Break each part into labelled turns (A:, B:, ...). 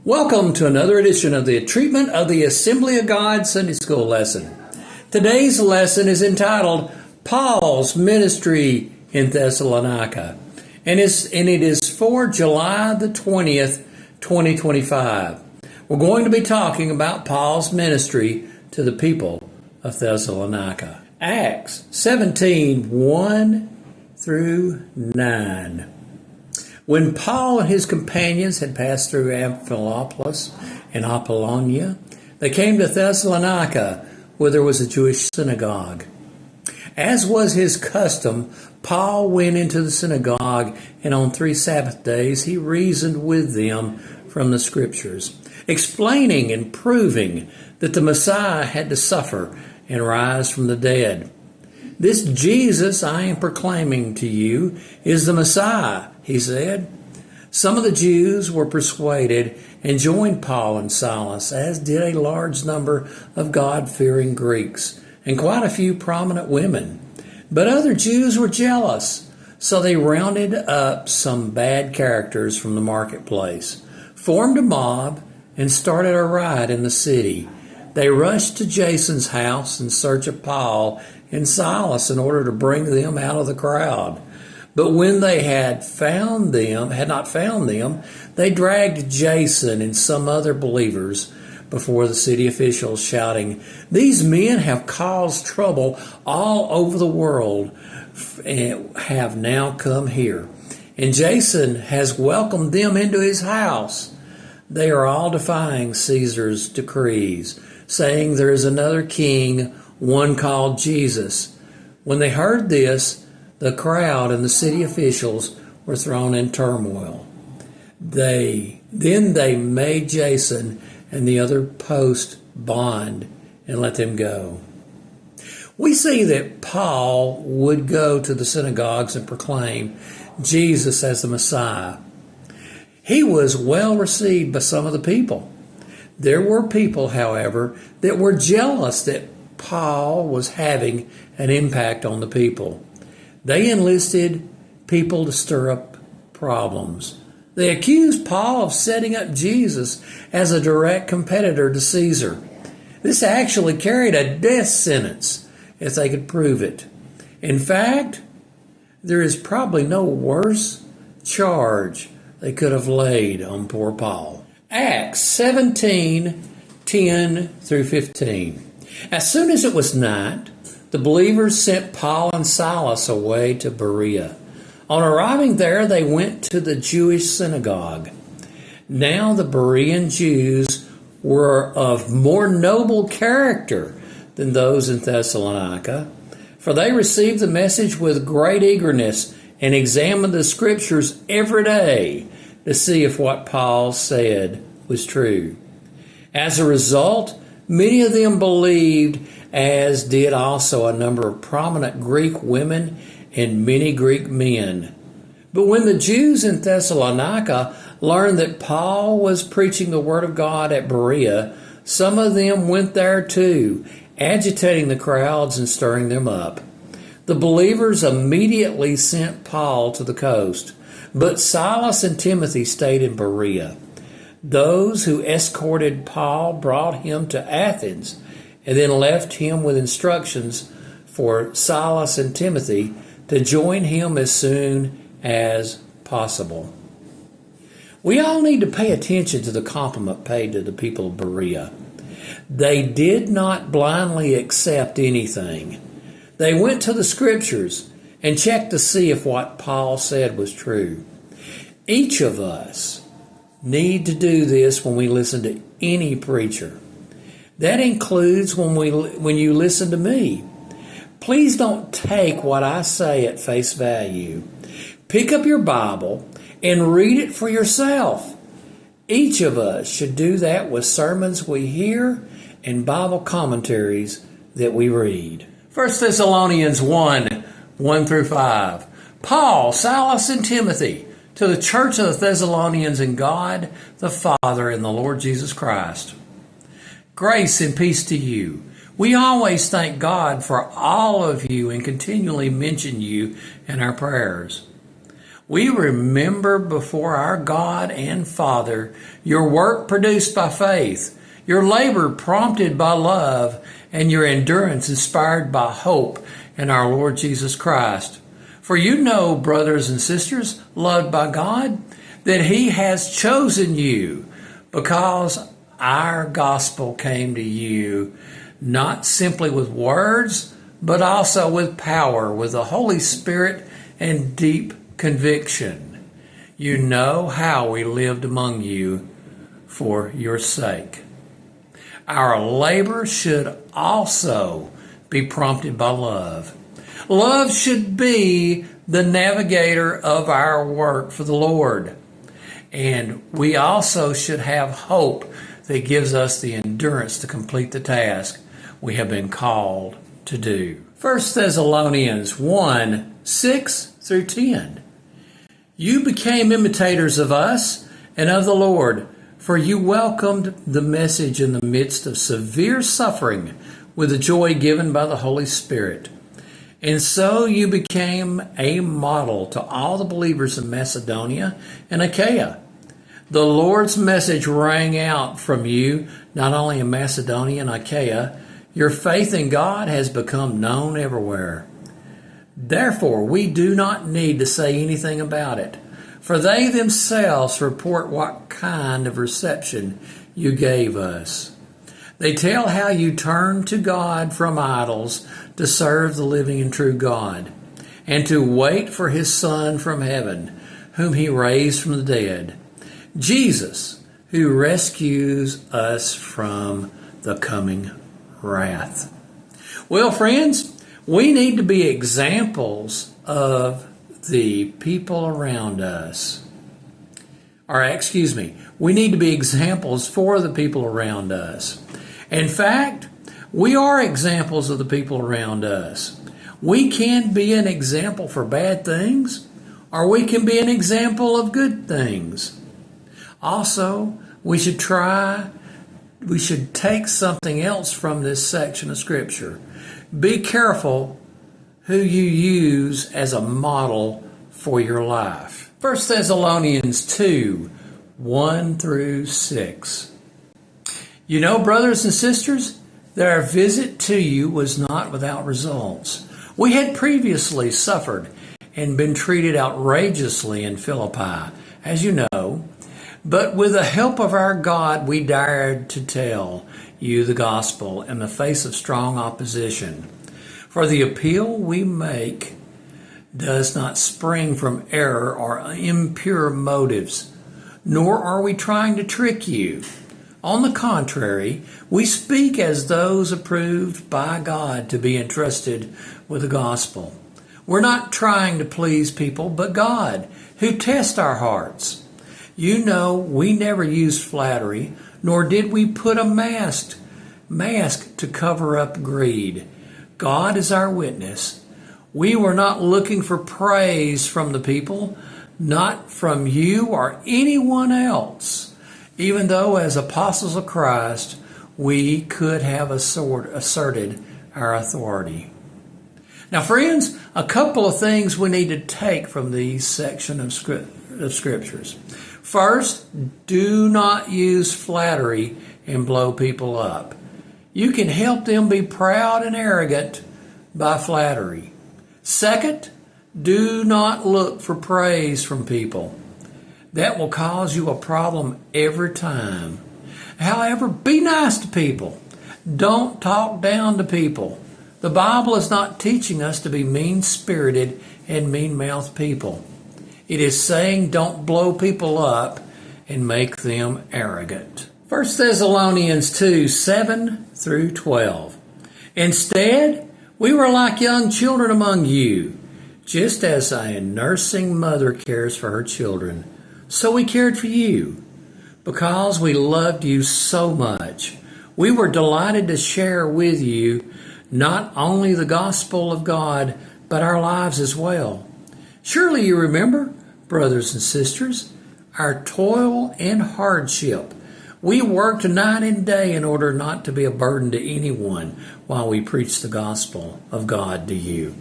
A: Welcome to another edition of the Treatment of the Assembly of God Sunday School lesson. Today's lesson is entitled Paul's Ministry in Thessalonica, and it is for July the 20th, 2025. We're going to be talking about Paul's ministry to the people of Thessalonica. Acts 17:1 through 9. When Paul and his companions had passed through Amphipolis and Apollonia, they came to Thessalonica, where there was a Jewish synagogue. As was his custom, Paul went into the synagogue, and on 3 Sabbath days he reasoned with them from the Scriptures, explaining and proving that the Messiah had to suffer and rise from the dead. "This Jesus I am proclaiming to you is the Messiah," he said. Some of the Jews were persuaded and joined Paul and Silas, as did a large number of God-fearing Greeks and quite a few prominent women. But other Jews were jealous, so they rounded up some bad characters from the marketplace, formed a mob, and started a riot in the city. They rushed to Jason's house in search of Paul and Silas in order to bring them out of the crowd. But when they had not found them, they dragged Jason and some other believers before the city officials, shouting, "These men have caused trouble all over the world and have now come here. And Jason has welcomed them into his house. They are all defying Caesar's decrees, saying there is another king, one called Jesus." When they heard this, the crowd and the city officials were thrown in turmoil. Then they made Jason and the other post bond and let them go. We see that Paul would go to the synagogues and proclaim Jesus as the Messiah. He was well received by some of the people. There were people, however, that were jealous that Paul was having an impact on the people. They enlisted people to stir up problems. They accused Paul of setting up Jesus as a direct competitor to Caesar. This actually carried a death sentence if they could prove it. In fact, there is probably no worse charge they could have laid on poor Paul. Acts 17:10 through 15. As soon as it was night, the believers sent Paul and Silas away to Berea. On arriving there, they went to the Jewish synagogue. Now the Berean Jews were of more noble character than those in Thessalonica, for they received the message with great eagerness and examined the Scriptures every day to see if what Paul said was true. As a result, many of them believed, as did also a number of prominent Greek women and many Greek men. But when the Jews in Thessalonica learned that Paul was preaching the Word of God at Berea, some of them went there too, agitating the crowds and stirring them up. The believers immediately sent Paul to the coast, but Silas and Timothy stayed in Berea. Those who escorted Paul brought him to Athens and then left him with instructions for Silas and Timothy to join him as soon as possible. We all need to pay attention to the compliment paid to the people of Berea. They did not blindly accept anything. They went to the Scriptures and checked to see if what Paul said was true. Each of us need to do this when we listen to any preacher. That includes when you listen to me. Please don't take what I say at face value. Pick up your Bible and read it for yourself. Each of us should do that with sermons we hear and Bible commentaries that we read. 1 Thessalonians 1 through 5. Paul, Silas, and Timothy, to the church of the Thessalonians in God, the Father, and the Lord Jesus Christ. Grace and peace to you. We always thank God for all of you and continually mention you in our prayers. We remember before our God and Father your work produced by faith, your labor prompted by love, and your endurance inspired by hope in our Lord Jesus Christ. For you know, brothers and sisters, loved by God, that He has chosen you because our gospel came to you not simply with words, but also with power, with the Holy Spirit and deep conviction. You know how we lived among you for your sake. Our labor should also be prompted by love. Love should be the navigator of our work for the Lord. And we also should have hope that gives us the endurance to complete the task we have been called to do. 1 Thessalonians 1, 6 through 10. You became imitators of us and of the Lord, for you welcomed the message in the midst of severe suffering with the joy given by the Holy Spirit. And so you became a model to all the believers in Macedonia and Achaia. The Lord's message rang out from you, not only in Macedonia and Achaia. Your faith in God has become known everywhere. Therefore, we do not need to say anything about it, for they themselves report what kind of reception you gave us. They tell how you turned to God from idols to serve the living and true God, and to wait for His Son from heaven, whom He raised from the dead, Jesus, who rescues us from the coming wrath. Well, friends, we need to be examples of the people around us. We need to be examples for the people around us. In fact, we are examples of the people around us. We can be an example for bad things, or we can be an example of good things. Also, we should take something else from this section of Scripture. Be careful who you use as a model for your life. 1 Thessalonians 2, 1 through 6. You know, brothers and sisters, that our visit to you was not without results. We had previously suffered and been treated outrageously in Philippi, as you know. But with the help of our God, we dared to tell you the gospel in the face of strong opposition. For the appeal we make does not spring from error or impure motives, nor are we trying to trick you. On the contrary, we speak as those approved by God to be entrusted with the gospel. We're not trying to please people, but God, who tests our hearts. You know, we never used flattery, nor did we put a mask to cover up greed. God is our witness. We were not looking for praise from the people, not from you or anyone else, even though as apostles of Christ, we could have asserted our authority. Now, friends, a couple of things we need to take from these section of scriptures. First, do not use flattery and blow people up. You can help them be proud and arrogant by flattery. Second, do not look for praise from people. That will cause you a problem every time. However, be nice to people. Don't talk down to people. The Bible is not teaching us to be mean-spirited and mean-mouthed people. It is saying don't blow people up and make them arrogant. 1 Thessalonians 2, 7 through 12. Instead, we were like young children among you, just as a nursing mother cares for her children. So we cared for you, because we loved you so much. We were delighted to share with you not only the gospel of God, but our lives as well. Surely you remember, brothers and sisters, our toil and hardship. We worked night and day in order not to be a burden to anyone while we preach the gospel of God to you.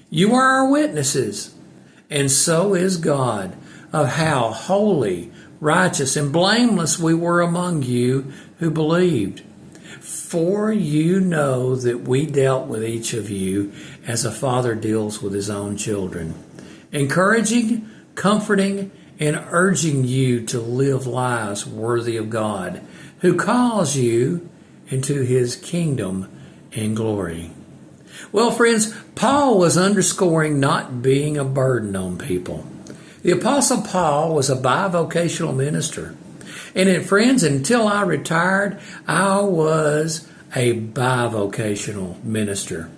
A: You are our witnesses, and so is God, of how holy, righteous, and blameless we were among you who believed. For you know that we dealt with each of you as a father deals with his own children, encouraging, comforting, and urging you to live lives worthy of God, who calls you into his kingdom and glory. Well, friends, Paul was underscoring not being a burden on people. The Apostle Paul was a bivocational minister. And friends, until I retired, I was a bivocational minister.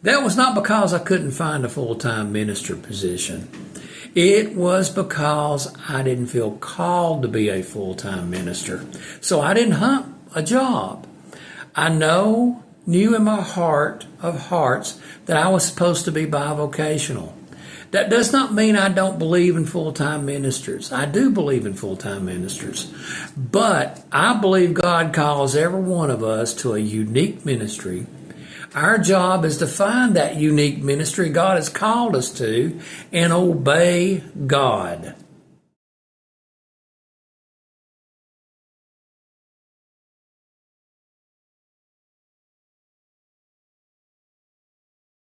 A: That was not because I couldn't find a full-time minister position. It was because I didn't feel called to be a full-time minister. So I didn't hunt a job. I knew in my heart of hearts that I was supposed to be bivocational. That does not mean I don't believe in full-time ministers. I do believe in full-time ministers. But I believe God calls every one of us to a unique ministry. Our job is to find that unique ministry God has called us to and obey God.